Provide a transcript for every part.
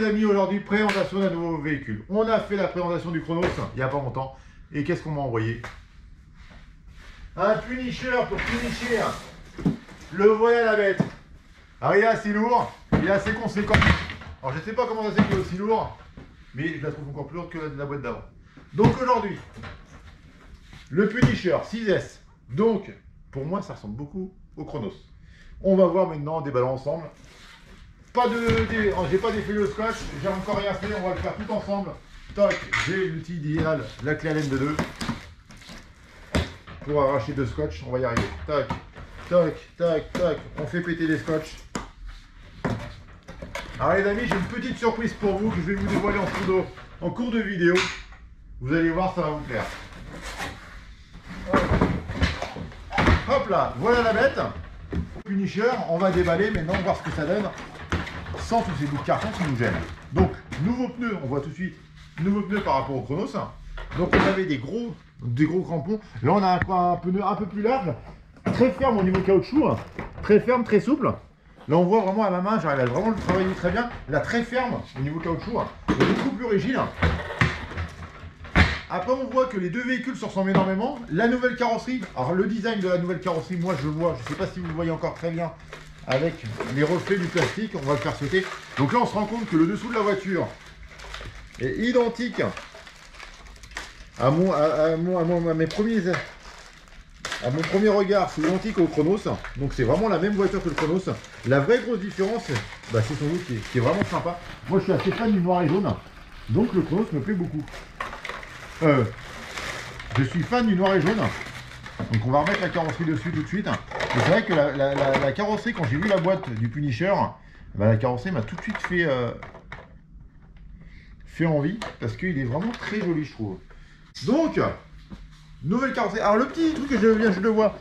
les amis, aujourd'hui, présentation d'un nouveau véhicule. On a fait la présentation du Chronos il n'y a pas longtemps. Et qu'est-ce qu'on m'a envoyé? Un Punisher pour Punisher. Le voilà la bête. Alors il est assez lourd, il est assez conséquent. Alors je ne sais pas comment ça c'est qu'il est aussi lourd, mais je la trouve encore plus lourde que la boîte d'avant. Donc aujourd'hui, le Punisher 6S. Donc, pour moi, ça ressemble beaucoup au Chronos. On va voir maintenant, déballant ensemble. J'ai pas défait le scotch, j'ai encore rien fait, on va le faire tout ensemble. Tac, j'ai l'outil idéal, la clé Allen de 2. Pour arracher deux scotch, on va y arriver. Tac, tac, tac, tac, on fait péter les scotch. Alors les amis, j'ai une petite surprise pour vous que je vais vous dévoiler en cours de vidéo. Vous allez voir, ça va vous plaire. Hop là, voilà la bête. Punisher, on va déballer maintenant, voir ce que ça donne. Sans tous ces bouts de carton qui nous gênent. Donc, nouveau pneu, on voit tout de suite, nouveau pneu par rapport au Chronos. Donc, on avait des gros crampons. Là, on a un pneu un peu plus large, très ferme au niveau caoutchouc, très ferme, très souple. Là, on voit vraiment à ma main, j'arrive à vraiment le travailler très bien. Là, très ferme au niveau caoutchouc, et beaucoup plus rigide. Après, on voit que les deux véhicules se ressemblent énormément. La nouvelle carrosserie, alors le design de la nouvelle carrosserie, moi, je le vois, je ne sais pas si vous le voyez encore très bien, avec les reflets du plastique, on va le faire sauter. Donc là, on se rend compte que le dessous de la voiture est identique à mon premier regard, c'est identique au Chronos. Donc c'est vraiment la même voiture que le Chronos. La vraie grosse différence, bah, c'est son look qui est vraiment sympa. Moi, je suis assez fan du noir et jaune, donc le Chronos me plaît beaucoup. Je suis fan du noir et jaune. Donc on va remettre la carrosserie dessus tout de suite. Et c'est vrai que la carrosserie, quand j'ai vu la boîte du Punisher, bah, la carrosserie m'a tout de suite fait envie. Parce qu'il est vraiment très joli, je trouve. Donc, nouvelle carrosserie. Alors le petit truc que je viens juste de voir,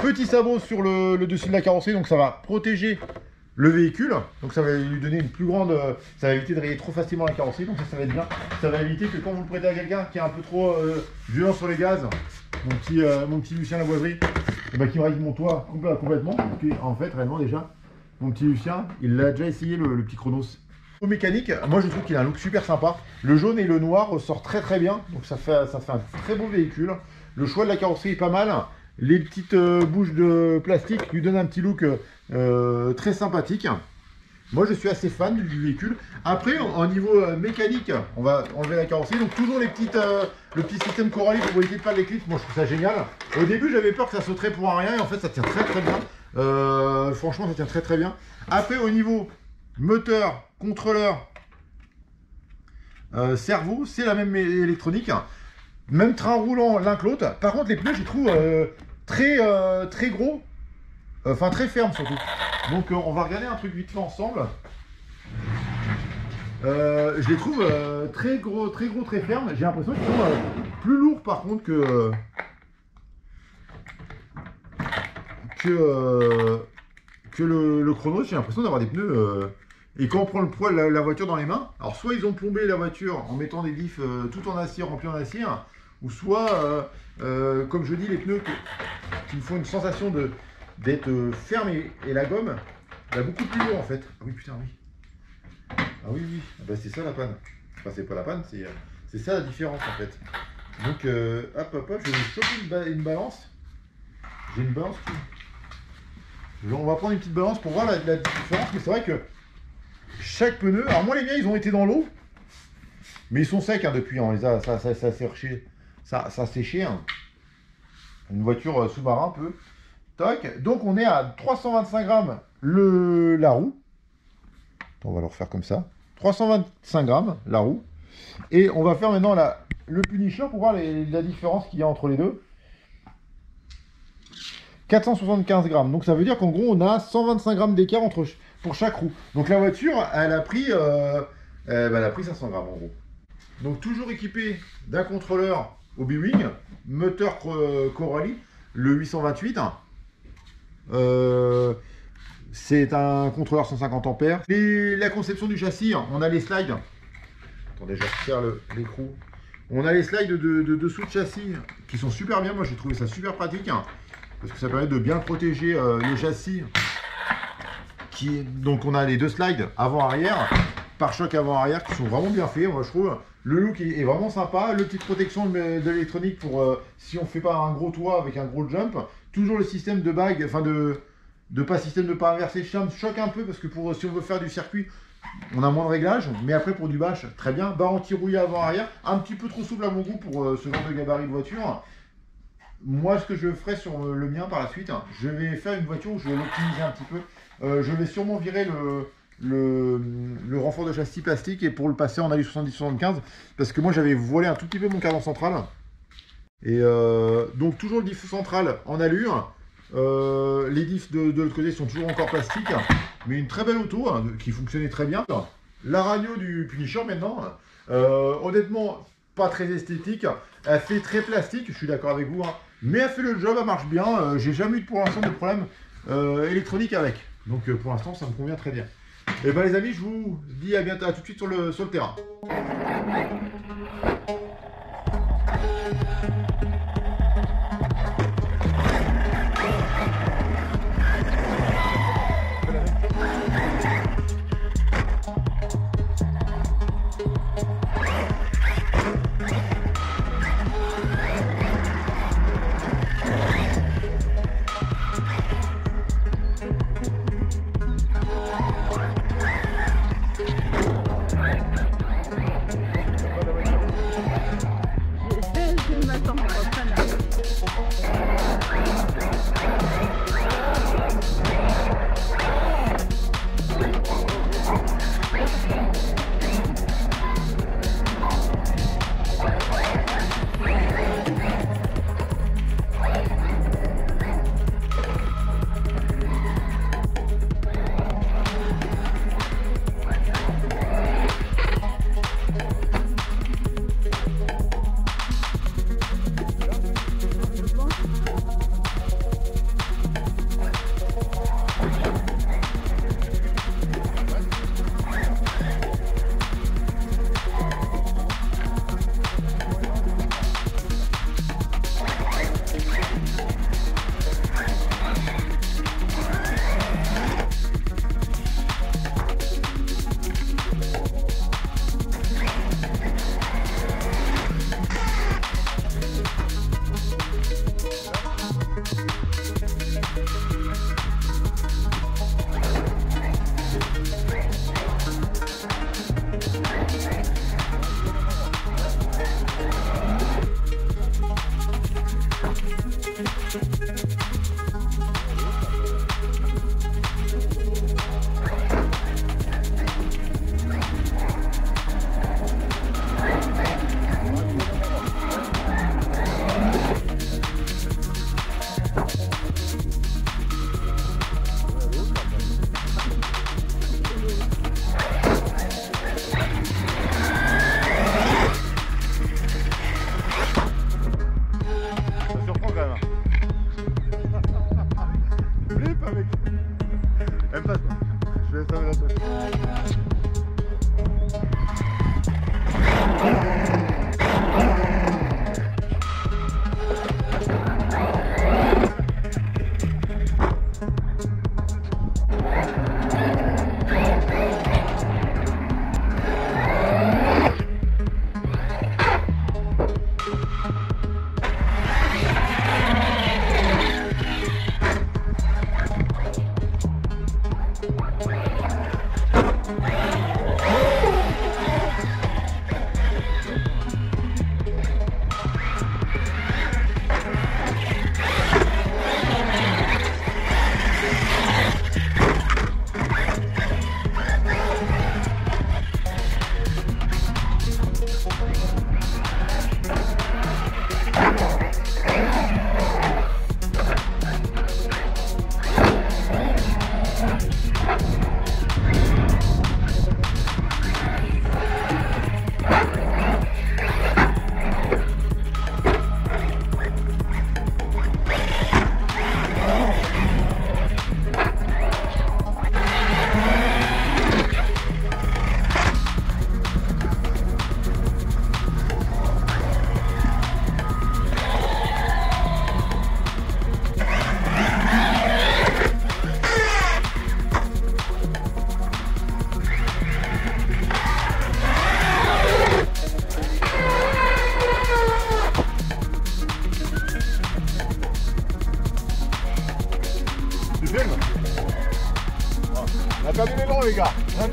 petit sabot sur le dessus de la carrosserie. Donc ça va protéger le véhicule. Donc ça va lui donner une plus grande... ça va éviter de rayer trop facilement la carrosserie. Donc ça va être bien. Ça va éviter que quand vous le prêtez à quelqu'un qui est un peu trop violent sur les gaz, mon petit Lucien Lavoiserie, bah, qui me raye mon toit complètement. Puis, en fait, réellement déjà, mon petit Lucien, il l'a déjà essayé le petit Chronos. Au mécanique, moi je trouve qu'il a un look super sympa. Le jaune et le noir ressortent très bien. Donc ça fait un très beau véhicule. Le choix de la carrosserie est pas mal. Les petites bouches de plastique lui donnent un petit look très sympathique. Moi je suis assez fan du véhicule. Après, en niveau mécanique, on va enlever la carrosserie. Donc toujours le petit système Coralie pour éviter de faire les clips. Moi je trouve ça génial. Au début j'avais peur que ça sauterait pour un rien. Et en fait ça tient très bien. Franchement ça tient très bien. Après au niveau moteur, contrôleur, cerveau, c'est la même électronique. Même train roulant l'un que l'autre. Par contre les pneus je les trouve très gros. Enfin très ferme surtout. Donc on va regarder un truc vite fait ensemble. Je les trouve très gros, très fermes. J'ai l'impression qu'ils sont plus lourds par contre que le Chronos. J'ai l'impression d'avoir des pneus. Et quand on prend le poids de la voiture dans les mains, alors soit ils ont plombé la voiture en mettant des diffs tout en acier, remplis en acier, ou soit, comme je dis, les pneus qui me font une sensation d'être ferme et la gomme, elle a beaucoup plus lourd en fait. Ah oui, putain, oui. Ah oui, ah bah, c'est ça la panne. Enfin, c'est pas la panne, c'est ça la différence en fait. Donc, hop, je vais choper une balance. J'ai une balance qui... On va prendre une petite balance pour voir la différence, mais c'est vrai que chaque pneu... Alors moi, les miens, ils ont été dans l'eau, mais ils sont secs depuis, on les a... Ça a séché, hein. Une voiture sous-marin un peu. Tac. Donc on est à 325 grammes la roue. On va le refaire comme ça. 325 grammes la roue. Et on va faire maintenant le Punisher pour voir la différence qu'il y a entre les deux. 475 grammes. Donc ça veut dire qu'en gros on a 125 grammes d'écart pour chaque roue. Donc la voiture, elle a pris 500 grammes en gros. Donc toujours équipé d'un contrôleur Hobbywing, moteur Coralie, le 828. C'est un contrôleur 150 ampères. La conception du châssis, on a les slides. Attendez, je resserre l'écrou. On a les slides de dessous de châssis qui sont super bien. Moi j'ai trouvé ça super pratique parce que ça permet de bien protéger le châssis. Donc on a les deux slides avant-arrière. pare-chocs avant-arrière qui sont vraiment bien faits, moi je trouve. Le look est vraiment sympa, le petite protection de l'électronique pour si on fait pas un gros toit avec un gros jump. Toujours le système de bague, enfin système de pas inversé, ça me choque un peu parce que si on veut faire du circuit, on a moins de réglages, mais après pour du bâche, très bien. Barre anti-rouillé avant-arrière, un petit peu trop souple à mon goût pour ce genre de gabarit de voiture. Moi, ce que je ferai sur le mien par la suite, je vais faire une voiture où je vais l'optimiser un petit peu. Je vais sûrement virer le renfort de châssis plastique et pour le passer en alu 70-75 parce que moi j'avais voilé un tout petit peu mon cadran central. Et donc toujours le diff central en alu. Les diffs de l'autre côté sont toujours encore plastiques, mais une très belle auto qui fonctionnait très bien. La radio du Punisher maintenant, honnêtement, pas très esthétique. Elle fait très plastique, je suis d'accord avec vous, mais elle fait le job, elle marche bien. J'ai jamais eu pour l'instant de problème électronique avec. Donc pour l'instant, ça me convient très bien. Et ben les amis, je vous dis à bientôt, à tout de suite sur le terrain.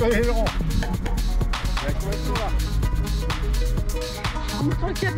sur les ailerons. La couverture là. Entre 4 et 5.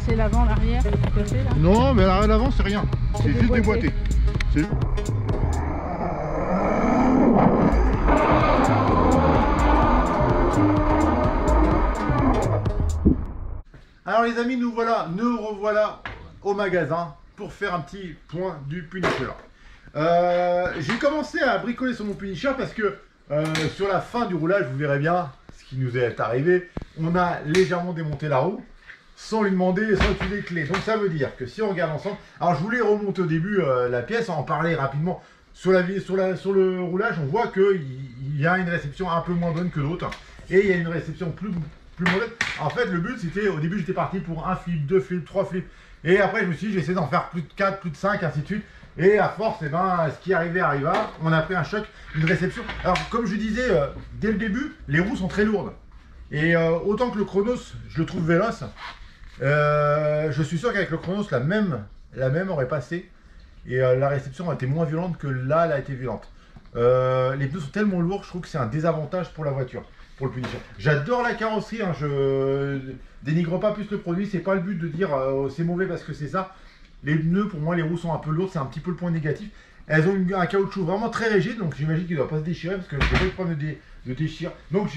C'est l'avant, l'arrière, c'est tout cassé là. Non, mais l'arrière l'avant, c'est rien. C'est juste déboîté. Alors les amis, nous revoilà au magasin pour faire un petit point du Punisher. J'ai commencé à bricoler sur mon Punisher parce que sur la fin du roulage, vous verrez bien ce qui nous est arrivé. On a légèrement démonté la roue sans lui demander, sans utiliser les clés. Donc ça veut dire que si on regarde ensemble, alors je voulais remonter au début la pièce, en parler rapidement. Sur le roulage, on voit qu'il y a une réception un peu moins bonne que l'autre. Et il y a une réception plus mauvaise. En fait, le but, c'était, au début, j'étais parti pour un flip, 2 flips, 3 flips. Et après, je me suis dit, j'essaie d'en faire plus de 4, plus de 5, ainsi de suite. Et à force, eh ben, ce qui arrivait arriva. On a pris un choc, une réception. Alors, comme je disais, dès le début, les roues sont très lourdes. Et autant que le Chronos, je le trouve véloce, je suis sûr qu'avec le Chronos, la même aurait passé. Et la réception a été moins violente que là, elle a été violente. Les pneus sont tellement lourds, je trouve que c'est un désavantage pour la voiture, pour le Punisher. J'adore la carrosserie, hein, je dénigre pas plus le produit, c'est pas le but de dire c'est mauvais parce que c'est ça. Les pneus, pour moi, les roues sont un peu lourdes, c'est un petit peu le point négatif. Elles ont un caoutchouc vraiment très rigide, donc j'imagine qu'il ne doit pas se déchirer parce que j'ai pas eu de problème de déchire. Donc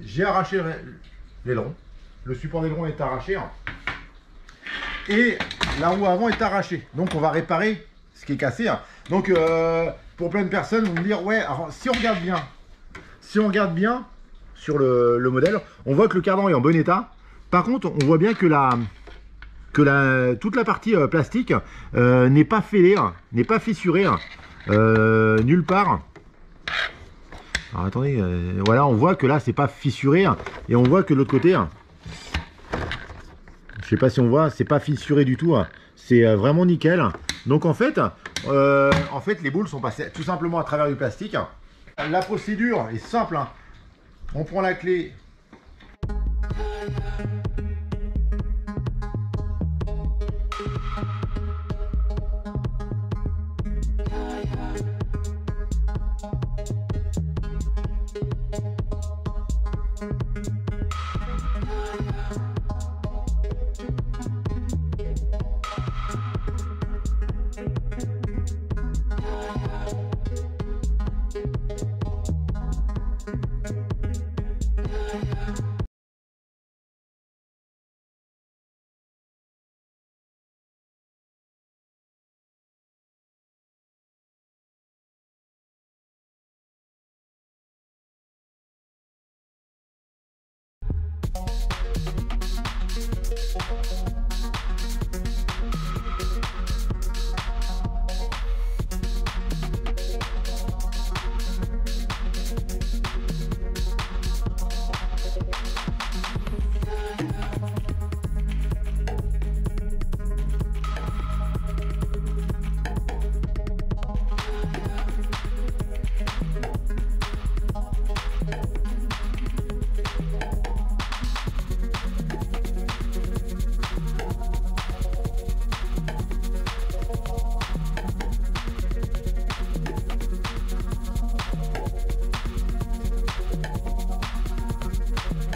j'ai arraché l'aileron, le support d'aileron est arraché, hein. Et la roue avant est arrachée, donc on va réparer ce qui est cassé, hein. Donc pour plein de personnes vont me dire ouais, alors, si on regarde bien sur le modèle, on voit que le cardan est en bon état. Par contre, on voit bien que toute la partie plastique n'est pas fêlée, n'est pas fissurée nulle part. Alors attendez, voilà, on voit que là c'est pas fissuré et on voit que de l'autre côté, je sais pas si on voit, c'est pas fissuré du tout, c'est vraiment nickel. Donc en fait, les boules sont passées tout simplement à travers du plastique. La procédure est simple, hein. On prend la clé.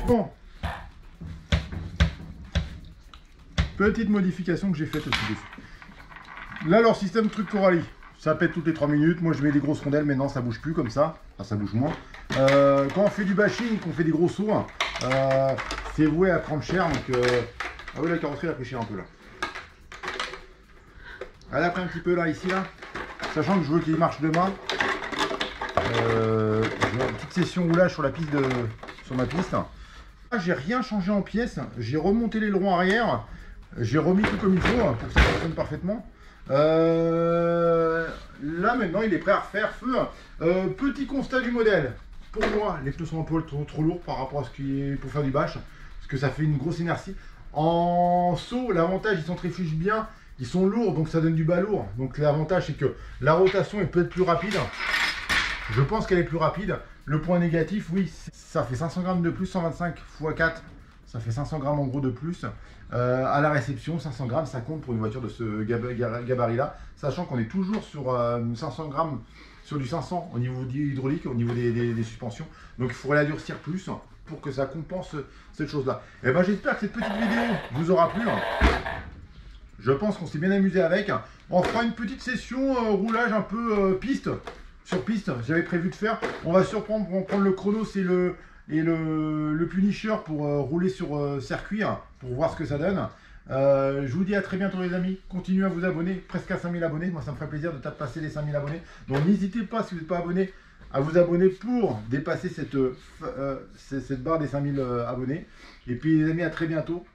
Bon, petite modification que j'ai faite aussi dessus. Là, leur système truc Coralie, ça pète toutes les 3 minutes. Moi, je mets des grosses rondelles, maintenant ça bouge plus comme ça. Enfin, ça bouge moins. Quand on fait du bashing, qu'on fait des gros sauts, c'est voué à prendre cher. Donc, ah oui, la carrosserie elle a pris cher un peu là. Elle a pris un petit peu là, ici, là. Sachant que je veux qu'il marche demain. J'ai une petite session roulage sur la piste sur ma piste. Là, j'ai rien changé en pièces. J'ai remonté l'aileron arrière. J'ai remis tout comme il faut pour que ça fonctionne parfaitement. Là maintenant il est prêt à refaire feu. Petit constat du modèle. Pour moi, les pneus sont un peu trop lourds par rapport à ce qui est pour faire du bâche. Parce que ça fait une grosse inertie. En saut, l'avantage, ils centrifugent bien. Ils sont lourds, donc ça donne du bas lourd. Donc l'avantage, c'est que la rotation est peut-être plus rapide. Je pense qu'elle est plus rapide. Le point négatif, oui, ça fait 500 grammes de plus, 125 x 4. Ça fait 500 grammes en gros de plus. À la réception, 500 grammes, ça compte pour une voiture de ce gabarit-là. Sachant qu'on est toujours sur 500 grammes, sur du 500 au niveau hydraulique, au niveau des suspensions. Donc il faudrait la durcir plus pour que ça compense cette chose-là. Et ben j'espère que cette petite vidéo vous aura plu. Je pense qu'on s'est bien amusé avec. On fera une petite session roulage un peu piste. Sur piste, j'avais prévu de faire. On va surprendre pour prendre le chrono, c'est le Punisher pour rouler sur circuit, pour voir ce que ça donne. Je vous dis à très bientôt les amis. Continuez à vous abonner, presque à 5000 abonnés. Moi ça me ferait plaisir de passer les 5000 abonnés. Donc n'hésitez pas, si vous n'êtes pas abonné, à vous abonner pour dépasser cette barre des 5000 abonnés. Et puis les amis, à très bientôt.